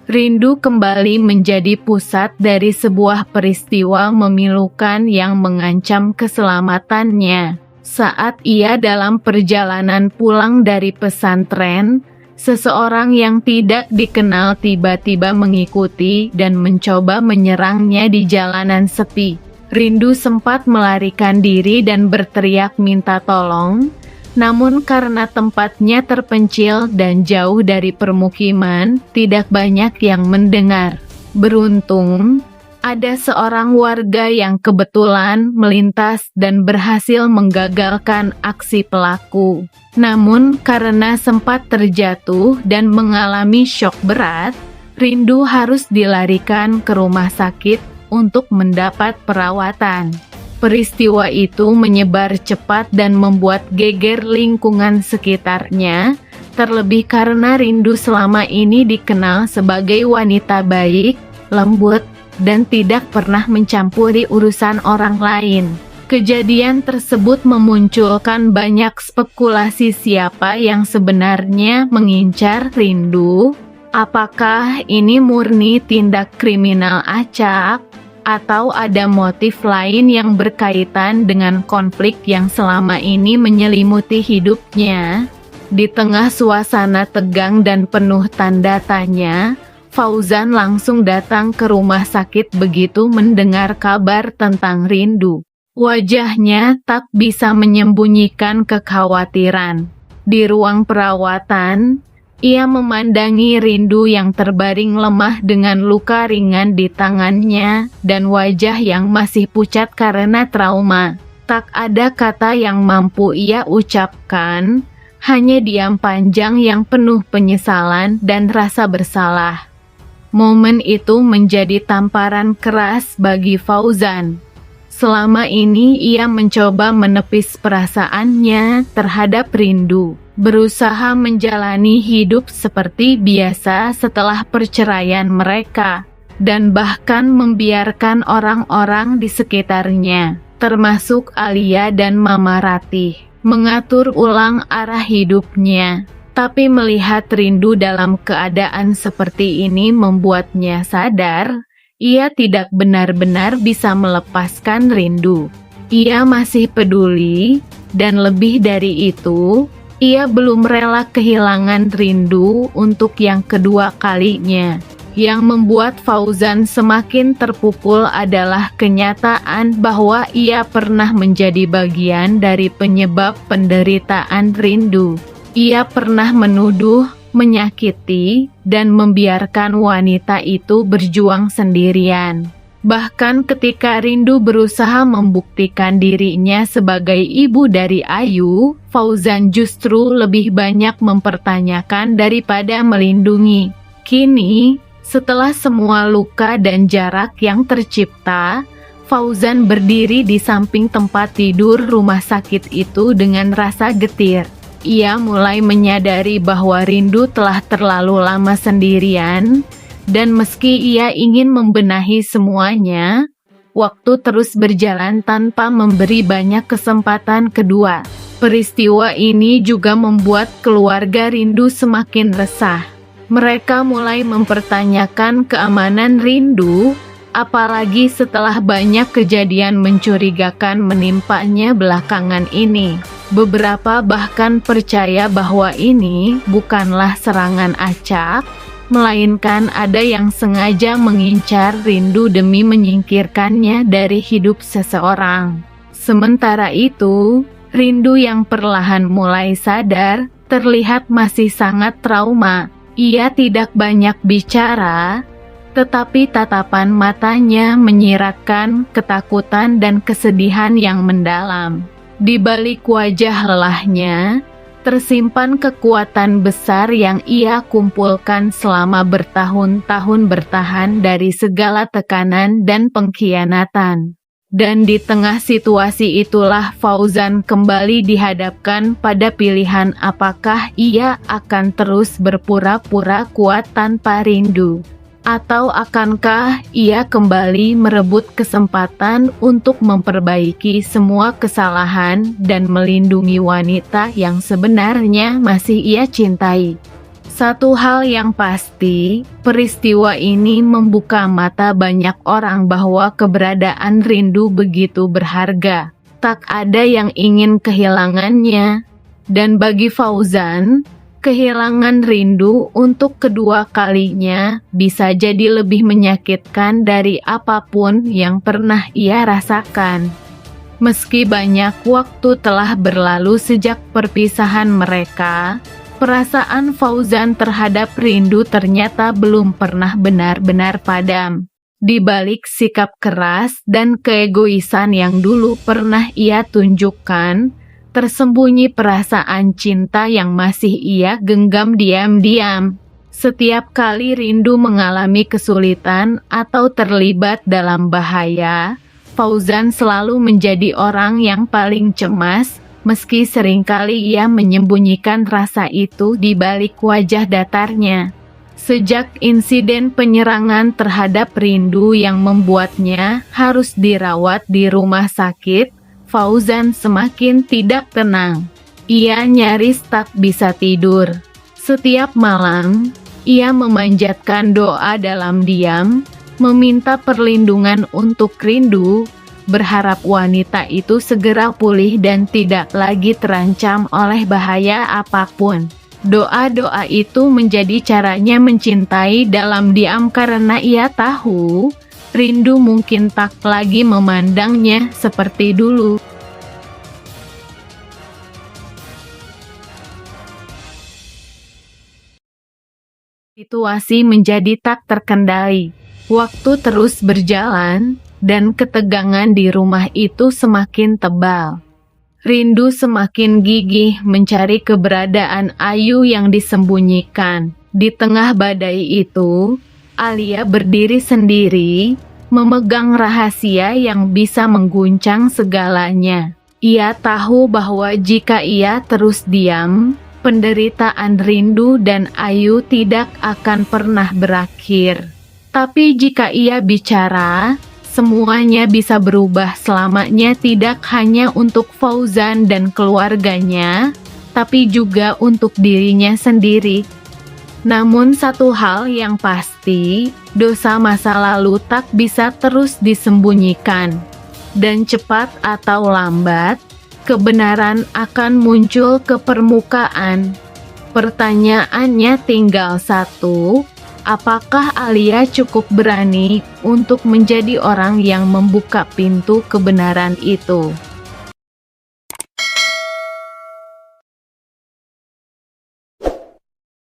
Rindu kembali menjadi pusat dari sebuah peristiwa memilukan yang mengancam keselamatannya. Saat ia dalam perjalanan pulang dari pesantren, seseorang yang tidak dikenal tiba-tiba mengikuti dan mencoba menyerangnya di jalanan sepi. Rindu sempat melarikan diri dan berteriak minta tolong. Namun karena tempatnya terpencil dan jauh dari permukiman, tidak banyak yang mendengar. Beruntung, ada seorang warga yang kebetulan melintas dan berhasil menggagalkan aksi pelaku. Namun karena sempat terjatuh dan mengalami syok berat, Rindu harus dilarikan ke rumah sakit untuk mendapat perawatan. Peristiwa itu menyebar cepat dan membuat geger lingkungan sekitarnya, terlebih karena Rindu selama ini dikenal sebagai wanita baik, lembut, dan tidak pernah mencampuri urusan orang lain. Kejadian tersebut memunculkan banyak spekulasi siapa yang sebenarnya mengincar Rindu. Apakah ini murni tindak kriminal acak? Atau ada motif lain yang berkaitan dengan konflik yang selama ini menyelimuti hidupnya? Di tengah suasana tegang dan penuh tanda tanya, Fauzan langsung datang ke rumah sakit begitu mendengar kabar tentang Rindu. Wajahnya tak bisa menyembunyikan kekhawatiran. Di ruang perawatan, ia memandangi Rindu yang terbaring lemah dengan luka ringan di tangannya dan wajah yang masih pucat karena trauma. Tak ada kata yang mampu ia ucapkan, hanya diam panjang yang penuh penyesalan dan rasa bersalah. Momen itu menjadi tamparan keras bagi Fauzan. Selama ini ia mencoba menepis perasaannya terhadap Rindu, berusaha menjalani hidup seperti biasa setelah perceraian mereka, dan bahkan membiarkan orang-orang di sekitarnya, termasuk Alia dan Mama Ratih, mengatur ulang arah hidupnya. Tapi melihat Rindu dalam keadaan seperti ini membuatnya sadar, ia tidak benar-benar bisa melepaskan Rindu. Ia masih peduli, dan lebih dari itu, ia belum rela kehilangan Rindu untuk yang kedua kalinya. Yang membuat Fauzan semakin terpukul adalah kenyataan bahwa ia pernah menjadi bagian dari penyebab penderitaan Rindu. Ia pernah menuduh, menyakiti, dan membiarkan wanita itu berjuang sendirian. Bahkan ketika Rindu berusaha membuktikan dirinya sebagai ibu dari Ayu, Fauzan justru lebih banyak mempertanyakan daripada melindungi. Kini, setelah semua luka dan jarak yang tercipta, Fauzan berdiri di samping tempat tidur rumah sakit itu dengan rasa getir. Ia mulai menyadari bahwa Rindu telah terlalu lama sendirian, dan meski ia ingin membenahi semuanya, waktu terus berjalan tanpa memberi banyak kesempatan kedua. Peristiwa ini juga membuat keluarga Rindu semakin resah. Mereka mulai mempertanyakan keamanan Rindu, apalagi setelah banyak kejadian mencurigakan menimpanya belakangan ini. Beberapa bahkan percaya bahwa ini bukanlah serangan acak, melainkan ada yang sengaja mengincar Rindu demi menyingkirkannya dari hidup seseorang. Sementara itu, Rindu yang perlahan mulai sadar terlihat masih sangat trauma. Ia tidak banyak bicara, tetapi tatapan matanya menyiratkan ketakutan dan kesedihan yang mendalam. Di balik wajah lelahnya, tersimpan kekuatan besar yang ia kumpulkan selama bertahun-tahun bertahan dari segala tekanan dan pengkhianatan. Dan di tengah situasi itulah Fauzan kembali dihadapkan pada pilihan apakah ia akan terus berpura-pura kuat tanpa Rindu, Atau akankah ia kembali merebut kesempatan untuk memperbaiki semua kesalahan dan melindungi wanita yang sebenarnya masih ia cintai? Satu hal yang pasti, peristiwa ini membuka mata banyak orang bahwa keberadaan rindu begitu berharga. Tak ada yang ingin kehilangannya. Dan bagi Fauzan, kehilangan rindu untuk kedua kalinya bisa jadi lebih menyakitkan dari apapun yang pernah ia rasakan. Meski banyak waktu telah berlalu sejak perpisahan mereka, perasaan Fauzan terhadap rindu ternyata belum pernah benar-benar padam. Di balik sikap keras dan keegoisan yang dulu pernah ia tunjukkan, tersembunyi perasaan cinta yang masih ia genggam diam-diam. Setiap kali rindu mengalami kesulitan atau terlibat dalam bahaya, Fauzan selalu menjadi orang yang paling cemas, meski seringkali ia menyembunyikan rasa itu di balik wajah datarnya. Sejak insiden penyerangan terhadap rindu yang membuatnya harus dirawat di rumah sakit, Fauzan semakin tidak tenang. Ia nyaris tak bisa tidur. Setiap malam, ia memanjatkan doa dalam diam, meminta perlindungan untuk rindu, berharap wanita itu segera pulih dan tidak lagi terancam oleh bahaya apapun. Doa-doa itu menjadi caranya mencintai dalam diam karena ia tahu rindu mungkin tak lagi memandangnya seperti dulu. Situasi menjadi tak terkendali. Waktu terus berjalan, dan ketegangan di rumah itu semakin tebal. Rindu semakin gigih mencari keberadaan Ayu yang disembunyikan. Di tengah badai itu, Alia berdiri sendiri, memegang rahasia yang bisa mengguncang segalanya. Ia tahu bahwa jika ia terus diam, penderitaan rindu dan Ayu tidak akan pernah berakhir. Tapi jika ia bicara, semuanya bisa berubah selamanya, tidak hanya untuk Fauzan dan keluarganya, tapi juga untuk dirinya sendiri. Namun satu hal yang pasti, dosa masa lalu tak bisa terus disembunyikan. Dan cepat atau lambat, kebenaran akan muncul ke permukaan. Pertanyaannya tinggal satu, apakah Alia cukup berani untuk menjadi orang yang membuka pintu kebenaran itu?